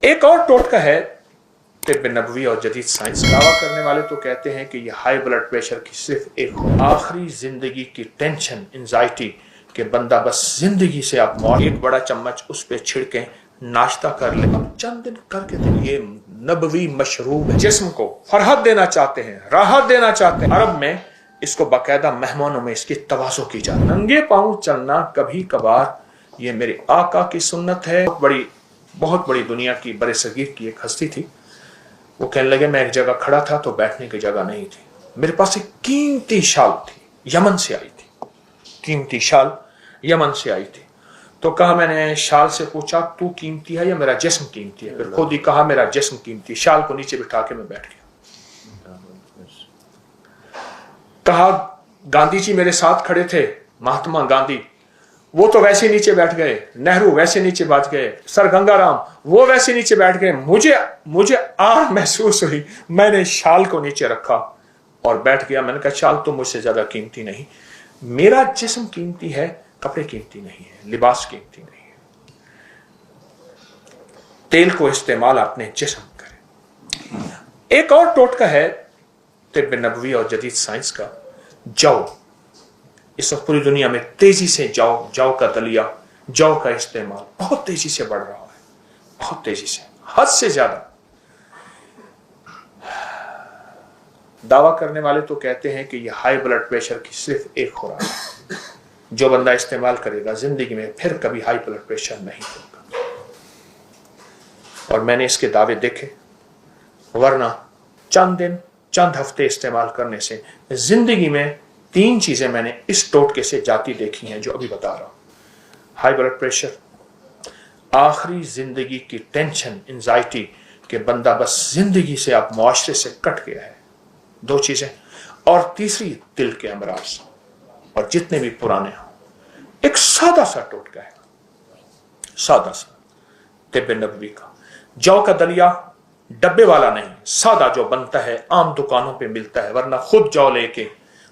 एक और टोटका है तिब्ब नबवी और जदीद साइंस। दावा करने वाले तो कहते हैं कि ये हाई ब्लड प्रेशर की सिर्फ एक आखिरी जिंदगी की टेंशन, एंजाइटी कि बंदा बस जिंदगी से आप मौत, एक बड़ा चम्मच उस पे छिड़के नाश्ता कर ले, अब चंद दिन करके दिन। ये नबवी मशरूब है, जिस्म को फरहत देना चाहते हैं, राहत देना चाहते हैं। अरब में इसको बाकायदा मेहमानों में इसकी तवाज़ो की जाती है। नंगे पांव चलना कभी कभार ये मेरे आका की सुन्नत है। बहुत बड़ी दुनिया की बड़े सगीर की एक हस्ती थी। वो कहने लगे मैं एक जगह खड़ा था तो बैठने की जगह नहीं थी, मेरे पास एक कीमती शाल थी, यमन से आई थी, कीमती शाल यमन से आई थी। तो कहा, मैंने शाल से पूछा तू कीमती है या मेरा जिस्म कीमती है? फिर खुद ही कहा मेरा जिस्म कीमती। शाल को नीचे बिठा के मैं बैठ गया। कहा गांधी जी मेरे साथ खड़े थे, महात्मा गांधी, वो तो वैसे नीचे बैठ गए, नेहरू वैसे नीचे बैठ गए, सर गंगाराम वो वैसे नीचे बैठ गए। मुझे आह महसूस हुई, मैंने शाल को नीचे रखा और बैठ गया। मैंने कहा शाल तो मुझसे ज्यादा कीमती नहीं, मेरा जिस्म कीमती है, कपड़े कीमती नहीं है, लिबास कीमती नहीं है। तेल को इस्तेमाल अपने जिस्म करें। एक और टोटका है तिब्ब नबवी और जदीद साइंस का, जौ। इस वक्त पूरी दुनिया में तेजी से जौ का दलिया, जौ का इस्तेमाल बहुत तेजी से बढ़ रहा है, बहुत तेजी से, हद से ज्यादा। दावा करने वाले तो कहते हैं कि यह हाई ब्लड प्रेशर की सिर्फ एक खुराक है, जो बंदा इस्तेमाल करेगा जिंदगी में फिर कभी हाई ब्लड प्रेशर नहीं होगा। और मैंने इसके दावे देखे, वरना चंद दिन चंद हफ्ते इस्तेमाल करने से जिंदगी में 3 चीजें मैंने इस टोटके से जाती देखी हैं जो अभी बता रहा हूं। हाई ब्लड प्रेशर, आखिरी जिंदगी की टेंशन, एंजाइटी कि बंदा बस जिंदगी से आप मुआशरे से कट गया है, 2 चीजें। और तीसरी दिल के अमराज, और जितने भी पुराने हों। एक सादा सा टोटका है, सादा सा तिब्ब नबवी का। जौ का दलिया डब्बे वाला नहीं, सादा जो बनता है, आम दुकानों पे मिलता है, वरना खुद जौ लेके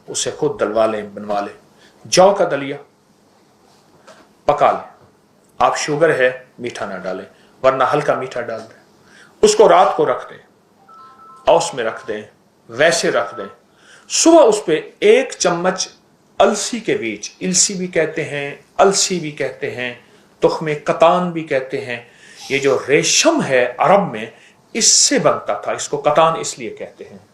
उसे खुद दलवा लें, बनवा लें। जौ का दलिया पका लें। आप शुगर है मीठा ना डालें, वरना हल्का मीठा डाल दें। उसको रात को रख दें, औस में रख दें, वैसे रख दें। सुबह उस पे 1 चम्मच अलसी के बीज, इलसी भी कहते हैं, अलसी भी कहते हैं, तुख्मे कतान भी कहते हैं। ये जो रेशम है अरब में इससे बनता था, इसको कतान इसलिए कहते हैं।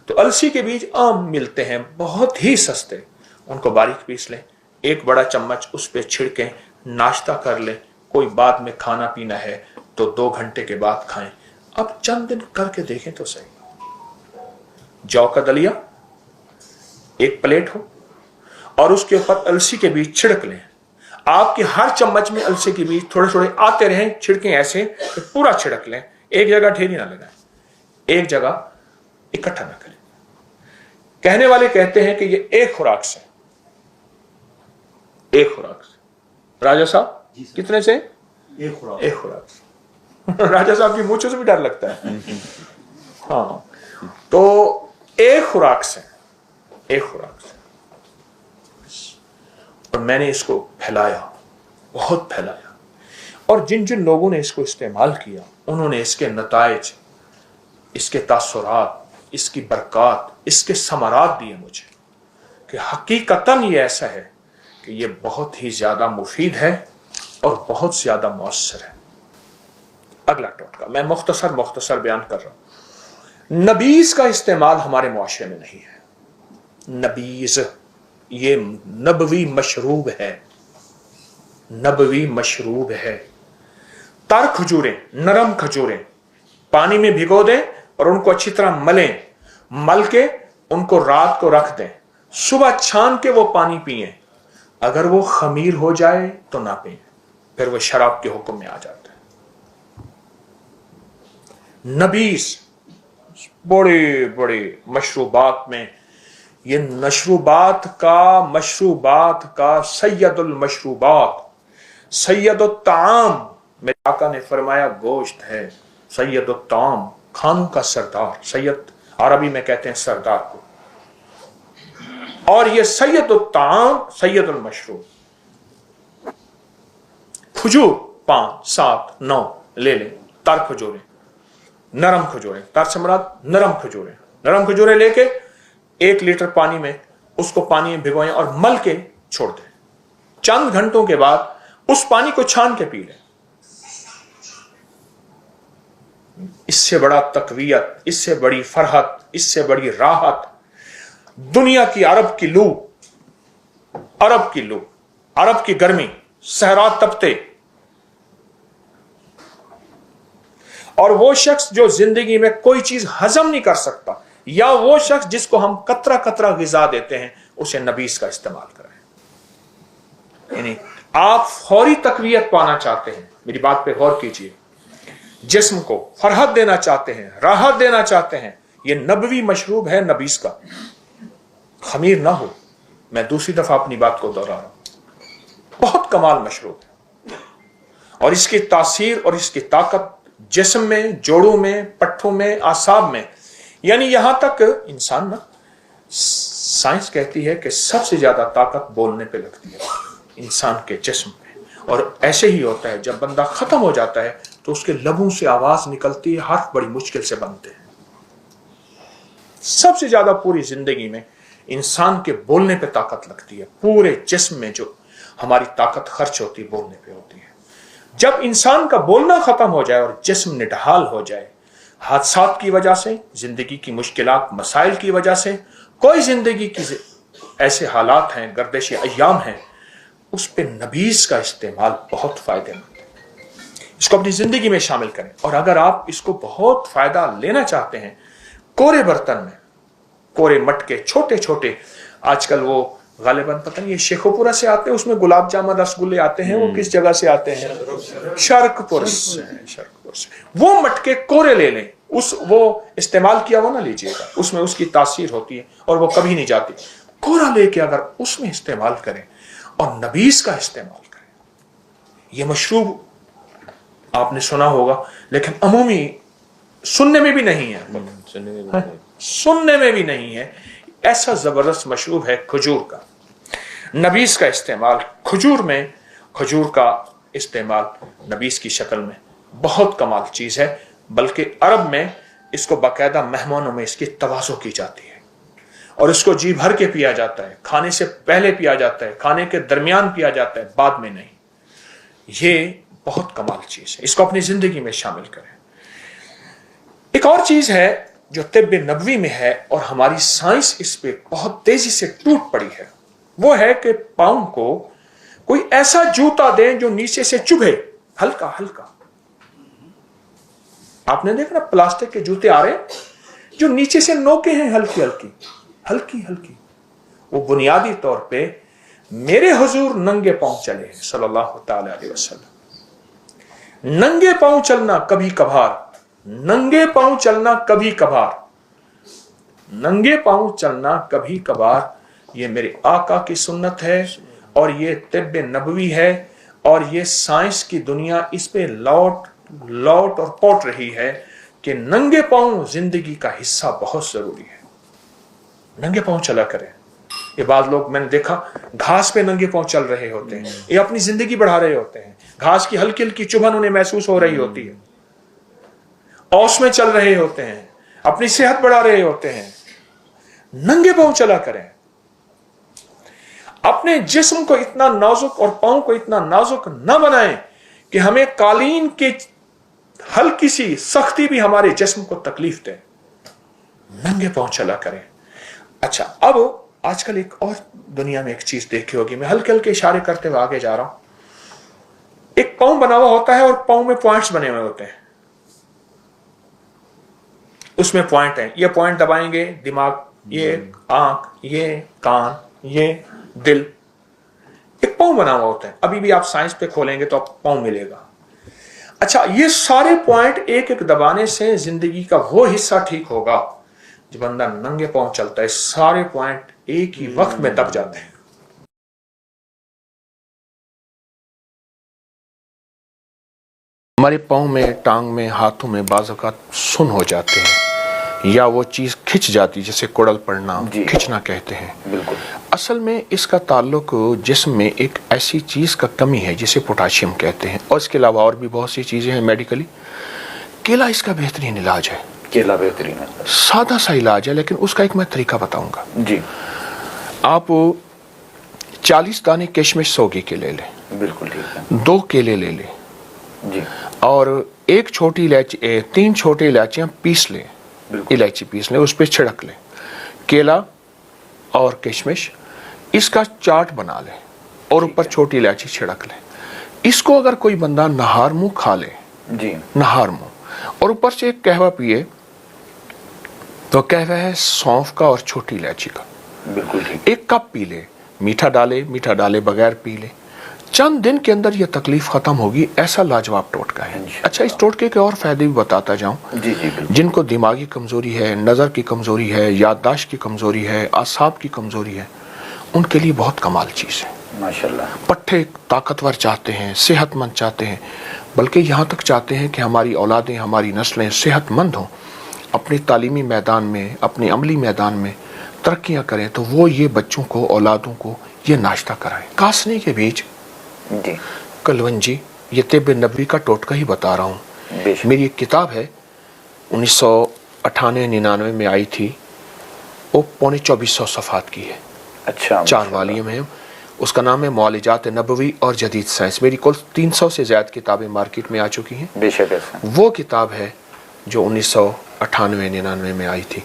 तो अलसी के बीज आम मिलते हैं, बहुत ही सस्ते, उनको बारीक पीस लें, 1 बड़ा चम्मच उस पे छिड़कें, नाश्ता कर लें। कोई बाद में खाना पीना है तो 2 घंटे के बाद खाएं। अब चंद दिन करके देखें तो सही। जौ का दलिया 1 प्लेट हो और उसके ऊपर अलसी के बीज छिड़क लें। आपके हर चम्मच में अलसी के बीज थोड़े थोड़े आते रहें, छिड़कें ऐसे तो पूरा छिड़क लें, एक जगह ढेरी ना लगाएं, एक जगह इकट्ठा ना करें। कहने वाले कहते हैं कि ये एक खुराक से, एक खुराक से। राजा साहब कितने से? एक खुराक से। राजा साहब की मूंछों से भी डर लगता है। हाँ, तो एक खुराक से, एक खुराक से। और मैंने इसको फैलाया, बहुत फैलाया, और जिन जिन लोगों ने इसको इस्तेमाल किया उन्होंने इसके नताइज, इसके तासुरात, इसकी बरकत, इसके समरात दिए मुझे कि हकीकतन ये ऐसा है कि ये बहुत ही ज्यादा मुफीद है और बहुत ज्यादा मौसर है। अगला टोटका मैं मुख्तसर बयान कर रहा हूं। नबीज का इस्तेमाल हमारे मुआशरे में नहीं है। नबीज ये नबवी मशरूब है, नबवी मशरूब है। तर खजूरें, नरम खजूरें पानी में भिगो दें और उनको अच्छी तरह मलें, मल के उनको रात को रख दें, सुबह छान के वो पानी पिएं। अगर वो खमीर हो जाए तो ना पिएं, फिर वो शराब के हुक्म में आ जाता है। नबीस बड़े बड़े मशरूबात में, ये मशरूबात का सैयदुल मशरूबात, सैयदुल ताम, मेरे आका ने फरमाया गोश्त है, सैयदुल ताम खानों का सरदार। सैयद अरबी में कहते हैं सरदार को। और ये सैयदुल ताम, सैयदुल मशरूब। खजूर 5, 7, 9 ले लें, तर खजूरें, नरम खजूरें, तर से मुराद नरम खजूरें। नरम खजूरें लेके 1 लीटर पानी में उसको पानी में भिगोएं और मल के छोड़ दें। चंद घंटों के बाद उस पानी को छान के पी लें। इससे बड़ा तकवीयत, इससे बड़ी फरहत, इससे बड़ी राहत दुनिया की अरब की लू, अरब की गर्मी, सहरा तपते, और वो शख्स जो जिंदगी में कोई चीज हजम नहीं कर सकता, या वो शख्स जिसको हम कतरा कतरा गिजा देते हैं, उसे नबीस का इस्तेमाल करें। यानी आप फौरी तकवीयत पाना चाहते हैं, मेरी बात पे गौर कीजिए, जिस्म को फरहत देना चाहते हैं, राहत देना चाहते हैं, ये नबवी मशरूब है नबीस का। खमीर ना हो, मैं दूसरी दफा अपनी बात को दोहरा रहा हूं, बहुत कमाल मशरूब है, और इसकी तासीर और इसकी ताकत जिस्म में, जोड़ों में, पट्ठों में, आसाब में, यानी यहां तक इंसान ना, साइंस कहती है कि सबसे ज्यादा ताकत बोलने पे लगती है इंसान के जिस्म में। और ऐसे ही होता है, जब बंदा खत्म हो जाता है तो उसके लबों से आवाज निकलती है, हर्फ बड़ी मुश्किल से बनते हैं। सबसे ज्यादा पूरी जिंदगी में इंसान के बोलने पे ताकत लगती है, पूरे जिस्म में जो हमारी ताकत खर्च होती है बोलने पे होती है। जब इंसान का बोलना खत्म हो जाए और जिस्म निढाल हो जाए, हादसात की वजह से, जिंदगी की मुश्किलात मसाइल की वजह से, कोई जिंदगी की ऐसे हालात हैं, गर्दिश अय्याम हैं, उस पे नबीस का इस्तेमाल बहुत फायदेमंद है। इसको अपनी जिंदगी में शामिल करें। और अगर आप इसको बहुत फायदा लेना चाहते हैं, कोरे बर्तन में, कोरे मटके छोटे छोटे, आजकल वो गालिबन पता नहीं ये शेखोपुरा से आते हैं, उसमें गुलाब जामुन रसगुल्ले आते हैं, वो किस जगह से आते हैं? शर्कपुर से। वो मटके कोरे ले लें, वो इस्तेमाल किया हुआ ना लीजिएगा, उसमें उसकी तासीर होती है और वो कभी नहीं जाती। कोरा लेके अगर उसमें इस्तेमाल करें और नबीस का इस्तेमाल करें, ये मशरूब आपने सुना होगा लेकिन अमूमी सुनने में भी नहीं है, सुनने में भी नहीं है। ऐसा जबरदस्त मशरूब है खजूर का। नबीस का इस्तेमाल खजूर में, खजूर का इस्तेमाल नबीस की शक्ल में बहुत कमाल चीज है। बल्कि अरब में इसको बाकायदा मेहमानों में इसकी तवाज़ो की जाती है और इसको जी भर के पिया जाता है। खाने से पहले पिया जाता है, खाने के दरमियान पिया जाता है, बाद में नहीं। ये बहुत कमाल चीज है, इसको अपनी जिंदगी में शामिल करें। एक और चीज है जो तिब्ब नबवी में है और हमारी साइंस इस पे बहुत तेजी से टूट पड़ी है, वो है कि पाँव को कोई ऐसा जूता दें जो नीचे से चुभे, हल्का हल्का। आपने देखा ना प्लास्टिक के जूते आ रहे हैं जो नीचे से नोके हैं, हल्की हल्की हल्की हल्की। वो बुनियादी तौर पे मेरे हुजूर नंगे पांव चले सल्लल्लाहु ताला अलैहि वसल्लम। नंगे पांव चलना कभी कभार, नंगे पांव चलना कभी कभार, नंगे पांव चलना कभी कभार, ये मेरे आका की सुन्नत है और ये तिब्ब नबवी है। और ये साइंस की दुनिया इस पे लौट और पौट रही है कि नंगे पांव जिंदगी का हिस्सा बहुत जरूरी है। नंगे पांव चला करें। ये बाद लोग मैंने देखा घास पे नंगे पांव चल रहे होते हैं, ये अपनी जिंदगी बढ़ा रहे होते हैं। घास की हल्की हल्की चुभन उन्हें महसूस हो रही होती है, औस में चल रहे होते हैं, अपनी सेहत बढ़ा रहे होते हैं। नंगे पांव चला करें। अपने जिस्म को इतना नाजुक और पांव को इतना नाजुक न बनाएं कि हमें कालीन की हल्की सी सख्ती भी हमारे जिस्म को तकलीफ दे। नंगे पांव चला करें। अच्छा, अब आजकल एक और दुनिया में एक चीज देखी होगी, मैं हल्के हल्के इशारे करते हुए आगे जा रहा हूं। एक पांव बना हुआ होता है और पांव में पॉइंट्स बने हुए होते हैं, उसमें पॉइंट है। ये पॉइंट दबाएंगे दिमाग, ये आंख, ये कान, ये दिल। एक पांव बना हुआ होता है। अभी भी आप साइंस पे खोलेंगे तो आप पांव मिलेगा। अच्छा, ये सारे पॉइंट एक एक दबाने से जिंदगी का वो हिस्सा ठीक होगा। जब बंदा नंगे पांव चलता है, सारे पॉइंट एक ही वक्त में दब जाते हैं। हमारे पांव में, टांग में, हाथों में बाज़ औक़ात सुन हो जाते हैं या वो चीज़ खिंच जाती, जैसे कुड़ल पड़ना, खिंचना कहते हैं। बिल्कुल। असल में इसका ताल्लुक जिस्म में एक ऐसी चीज़ का कमी है जिसे पोटाशियम कहते हैं, और इसके अलावा और भी बहुत सी चीज़ें हैं मेडिकली, کیلا اس کا بہترین علاج ہے. کیلا بہترین ہے. سادہ سا علاج ہے لیکن اس کا ایک میں طریقہ بتاؤں گا. جی. آپ 40 دانے کشمش سوگی کے لے لیں. بالکل ٹھیک ہے. 2 کیلے لے لیں. جی. اور 1 چھوٹی الائچی 3 چھوٹی الائچیاں پیس لیں. الائچی پیس لیں, اس پہ چھڑک لیں. کیلا اور کشمش اس کا چاٹ بنا لیں اور اوپر چھوٹی الائچی چھڑک لیں. اس کو اگر کوئی بندہ نہار منہ کھا لے, جی, نہار منہ, اور اوپر سے ایک قہوہ پیے, تو قہوہ ہے سونف کا اور چھوٹی الائچی کا. بالکل ٹھیک. 1 کپ پی لے, میٹھا ڈالے بغیر پی لے. چند دن کے اندر یہ تکلیف ختم ہوگی. ایسا لاجواب ٹوٹکا ہے. اچھا, اس ٹوٹکے کے اور فائدے بھی بتاتا جاؤں. جی جی بالکل. جن کو دماغی کمزوری ہے, نظر کی کمزوری ہے, یادداشت کی کمزوری ہے, اعصاب کی کمزوری ہے, ان کے لیے بہت کمال چیز ہے. ماشاءاللہ. پٹھے طاقتور چاہتے ہیں, صحت مند چاہتے ہیں, بلکہ یہاں تک چاہتے ہیں کہ ہماری اولادیں, ہماری نسلیں صحت مند ہوں, اپنی تعلیمی میدان میں, اپنی عملی میدان میں ترقیاں کریں, تو وہ یہ بچوں کو, اولادوں کو یہ ناشتہ کرائیں. کاسنی کے بیج, جی, کلونجی, یہ طب نبوی کا ٹوٹکا ہی بتا رہا ہوں. میری ایک کتاب ہے 1998-99 میں آئی تھی, وہ 2400 صفحات کی ہے. اچھا. 4 والیوم ہے. اس کا نام ہے معالجات نبوی اور جدید سائنس. میری کل 300 سے زیادہ کتابیں مارکیٹ میں آ چکی ہیں. بے شک ایسا. وہ کتاب ہے جو 1998-99 میں آئی تھی.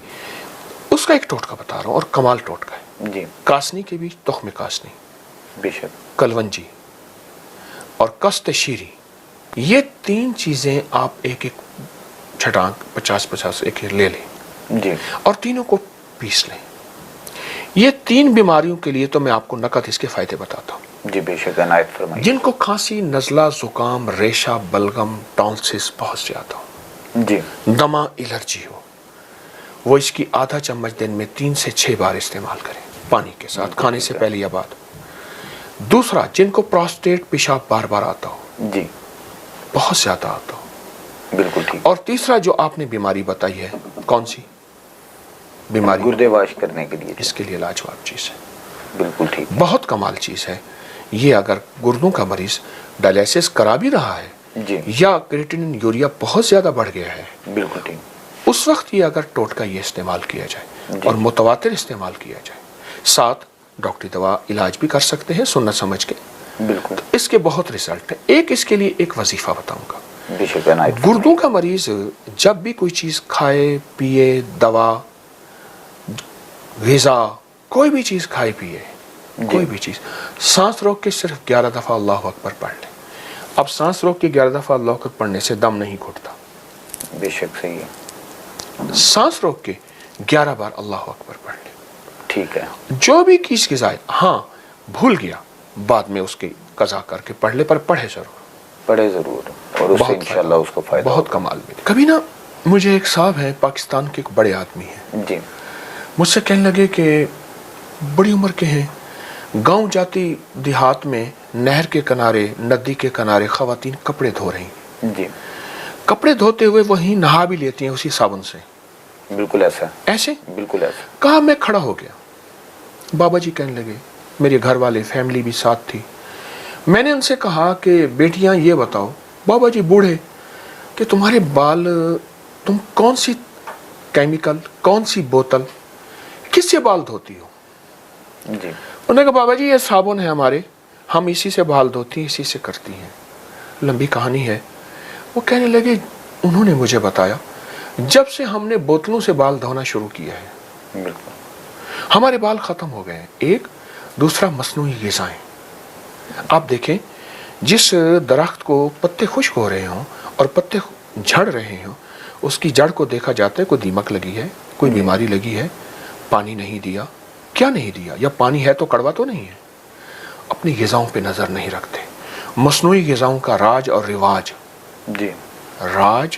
اس کا ایک ٹوٹکا بتا رہا ہوں, اور کمال ٹوٹکا ہے. جی. کاسنی کے بیچ, تخم کاسنی, بے شک, کلونجی اور کست شیری, یہ 3 چیزیں آپ ایک ایک چھٹانک 50-50 ایک لے لیں. جی. اور تینوں کو پیس لیں. یہ 3 بیماریوں کے لیے تو میں آپ کو نقد اس کے فائدے بتاتا ہوں. جی بے شک, عنایت فرمائیے. جن کو کھانسی, نزلہ, زکام, ریشہ, بلغم, ٹونسس بہت زیادہ ہو, جی, دمہ, الرجی ہو, وہ اس کی آدھا چمچ دن میں 3 سے 6 بار استعمال کریں, پانی کے ساتھ, کھانے سے پہلے یا بعد. دوسرا, جن کو پراسٹیٹ, پیشاب بار بار آتا ہو, جی, بہت زیادہ آتا ہو. بالکل ٹھیک. اور تیسرا جو آپ نے بیماری بتائی ہے, کون سی بیماری؟ گردے واش کرنے کے لیے. اس کے لیے لاجواب چیز ہے. بالکل ٹھیک. بہت کمال چیز ہے یہ. اگر گردوں کا مریض ڈائلیسس کرا بھی رہا ہے, جی, یا کریٹینن یوریا بہت زیادہ بڑھ گیا ہے, بالکل ٹھیک, اس وقت یہ اگر ٹوٹکا یہ استعمال کیا جائے اور متواتر استعمال کیا جائے, ساتھ ڈاکٹری دوا علاج بھی کر سکتے ہیں سنت سمجھ کے, بالکل, اس کے بہت رزلٹ ہیں. ایک اس کے لیے ایک وظیفہ بتاؤں گا. بے شک, عنایت. گردوں کا مریض جب بھی کوئی چیز کھائے, پیے, دوا, غذا, کوئی بھی چیز کھائے پیے, کوئی بھی چیز, سانس روک کے صرف 11 دفعہ اللہ اکبر پڑھ لیں. اب سانس روک کے 11 دفعہ اللہ اکبر پڑھنے سے دم نہیں گھٹتا. بے شک, صحیح ہے. سانس روک کے 11 بار اللہ اکبر پڑھ لیں. ٹھیک ہے. جو بھی چیز کی زائد, ہاں بھول گیا, بعد میں اس کی قضا کر کے پڑھ لے, پر پڑھے ضرور, پڑھے ضرور, اور اس سے انشاءاللہ اس کو فائدہ بہت کمال ملے. کبھی نا مجھے ایک صاحب ہے, پاکستان کے ایک بڑے آدمی ہیں, جی, مجھ سے کہنے لگے کہ بڑی عمر کے ہیں, گاؤں جاتی دیہات میں نہر کے کنارے, ندی کے کنارے خواتین کپڑے دھو رہی ہیں. جی, کپڑے دھوتے ہوئے وہیں نہا بھی لیتی ہیں اسی صابن سے. بالکل ایسا, ایسے بالکل ایسا. کہا, میں کھڑا ہو گیا. بابا جی کہنے لگے, میرے گھر والے, فیملی بھی ساتھ تھی. میں نے ان سے کہا کہ بیٹیاں یہ بتاؤ, بابا جی بوڑھے, کہ تمہارے بال, تم کون سی کیمیکل, کون سی بوتل, کس سے بال دھوتی ہو؟ جی, انہوں نے کہا, بابا جی یہ صابن ہے ہمارے, ہم اسی سے بال دھوتی ہیں, اسی سے کرتی ہیں. لمبی کہانی ہے. وہ کہنے لگے, انہوں نے مجھے بتایا, جب سے ہم نے بوتلوں سے بال دھونا شروع کیا ہے, بالکل, ہمارے بال ختم ہو گئے ہیں. ایک, دوسرا مصنوعی غذائیں. آپ دیکھیں, جس درخت کو پتے خشک ہو رہے ہوں اور پتے جھڑ رہے ہوں, اس کی جڑ کو دیکھا جاتا ہے, کوئی دیمک لگی ہے, کوئی بیماری لگی ہے, پانی نہیں دیا. کیا نہیں دیا؟ یا پانی ہے تو کڑوا تو نہیں ہے. اپنی غذاؤں پہ نظر نہیں رکھتے. مصنوعی غذاؤں کا راج اور رواج, جی, راج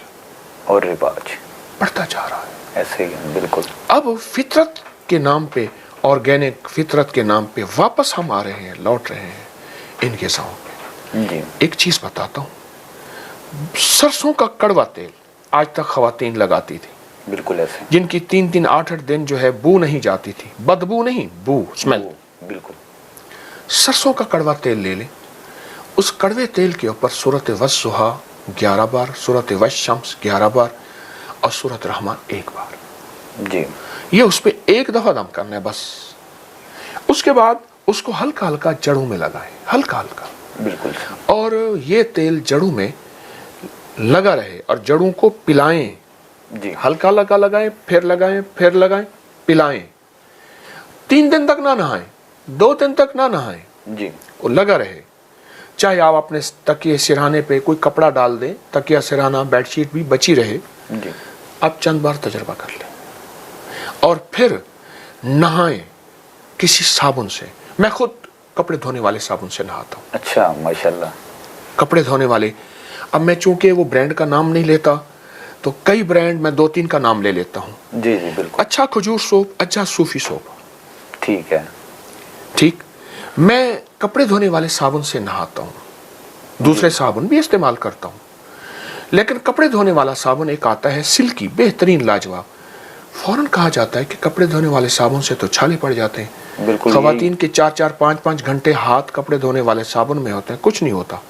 اور رواج بڑھتا جا رہا ہے. ایسے ہی, بالکل. اب فطرت کے نام پہ, آرگینک فطرت کے نام پہ واپس ہم آ رہے ہیں, لوٹ رہے ہیں ان غذاؤں پہ. جی, ایک چیز بتاتا ہوں, سرسوں کا کڑوا تیل آج تک خواتین لگاتی تھی, بالکل ایسے, جن کی 3-8 دن جو ہے بو نہیں جاتی تھی, بدبو نہیں, بو, اسمیل. بالکل. سرسوں کا کڑوا تیل لے لیں, اس کڑوے تیل کے اوپر سورۃ والضحیٰ 11 बार, सूरत वश-शम्स 11 बार और सूरत रहमान 1 बार। जी। ये उस पे 1 दफा दम करना है बस। उसके बाद उसको हल्का हल्का जड़ों में लगाएं, हल्का हल्का, बिल्कुल। और ये तेल जड़ों में लगा रहे और जड़ों को पिलाएं। जी। हल्का लगा लगाएं, फिर लगाएं, फिर लगाएं, पिलाएं। 3 दिन तक ना नहाएं, 2 दिन तक ना नहाएं, जी। वो लगा रहे। चाहे आप अपने तकिए सिरहाने पे कोई कपड़ा डाल दें, तकिया सिरहाना बेडशीट भी बची रहे, जी। आप चंद बार तजर्बा कर लें और फिर नहाएं किसी साबुन से। मैं खुद कपड़े धोने वाले साबुन से नहाता हूँ। अच्छा, माशाल्लाह। कपड़े धोने वाले, अब मैं चूंकि वो ब्रांड का नाम नहीं लेता तो कई ब्रांड मैं 2-3 का नाम ले लेता हूँ। जी जी बिल्कुल। अच्छा खजूर सोप, अच्छा सूफी सोप, ठीक है। ठीक। मैं कपड़े धोने वाले साबुन से नहाता हूँ, दूसरे साबुन भी इस्तेमाल करता हूँ, लेकिन कपड़े धोने वाला साबुन एक आता है सिल्की, बेहतरीन, लाजवाब। फौरन कहा जाता है कि कपड़े धोने वाले साबुन से तो छाले पड़ जाते हैं। बिल्कुल। खवातीन के 4-4, 5-5 घंटे हाथ कपड़े धोने वाले साबुन में होते हैं, कुछ नहीं होता,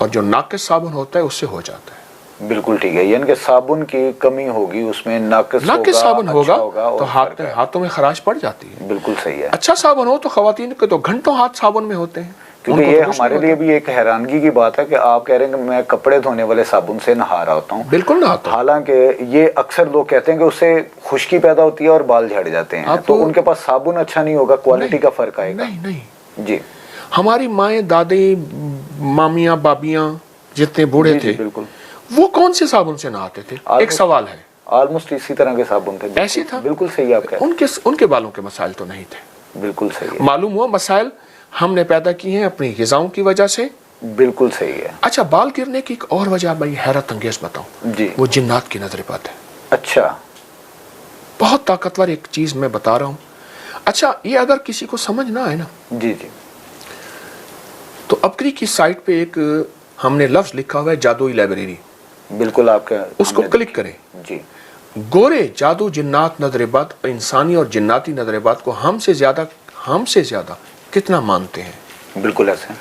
और जो नाकिस साबुन होता है उससे हो जाता है। बिल्कुल ठीक है, यानी कि साबुन की कमी होगी उसमें, नाकिस साबुन होगा तो और हाथों में खराश पड़ जाती है। बिल्कुल सही है। अच्छा साबुन हो तो खवातीन के तो घंटों हाथ साबुन में होते हैं, क्योंकि उनको ये तो कुछ हमारे नहीं लिए होता। भी एक हैरानगी की बात है कि आप कह रहे हैं कि मैं कपड़े धोने वाले साबुन से नहा रहा होता हूँ। बिल्कुल नहाता हूं। हालांकि ये अक्सर लोग कहते हैं कि उससे खुश्की पैदा होती है और बाल झड़ जाते हैं, तो उनके पास साबुन अच्छा नहीं होगा, क्वालिटी का फर्क आएगा। नहीं नहीं, जी। हमारी माएँ, दादी, मामियाँ, बाबियाँ जितने बूढ़े थे, बिल्कुल, वो कौन से साबुन से नहाते थे? एक सवाल है। ऑलमोस्ट इसी तरह के साबुन थे। ऐसे था। बिल्कुल सही आप कह रहे हैं। उनके बालों के मसाइल तो नहीं थे। बिल्कुल सही है। मालूम हुआ मसाइल हमने पैदा किए हैं अपनी ग़िज़ाओं की वजह से। बिल्कुल सही है। अच्छा, बाल गिरने की एक और वजह भाई हैरत अंगेज बताऊं, जी। वो जिन्नात की नजर बात है। अच्छा। बहुत ताकतवर एक चीज मैं बता रहा हूं। अच्छा, ये अगर किसी को समझ ना आए ना, जी जी, तो अबकरी की साइट पे एक हमने लफ्ज लिखा हुआ है, जादुई लाइब्रेरी। बिल्कुल आपका, उसको क्लिक करें। जी। गोरे जादू जिन्नात नजरेबाद, इंसानी और जिन्नाती नजरेबाद को हमसे ज्यादा कितना मानते हैं? बिल्कुल ऐसे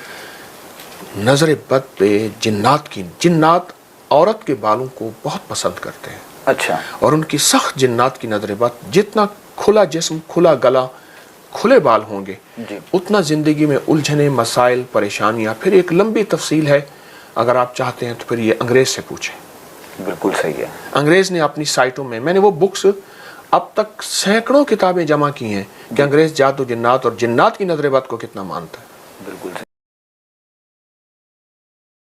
नजर बद पे जिन्नात औरत के बालों को बहुत पसंद करते हैं। अच्छा। और उनकी सख्त जिन्नात की नजर बद, जितना खुला जिस्म, खुला गला, खुले बाल होंगे, जी। उतना जिंदगी में उलझने, मसाइल, परेशानियां। फिर एक लंबी तफसील है, अगर आप चाहते हैं तो फिर ये अंग्रेज से पूछें। बिल्कुल सही है। अंग्रेज ने अपनी साइटों में, मैंने वो बुक्स अब तक सैकड़ों किताबें जमा की हैं कि अंग्रेज जादू जिन्नात और जिन्नात की नजर बद को कितना मानता है। बिल्कुल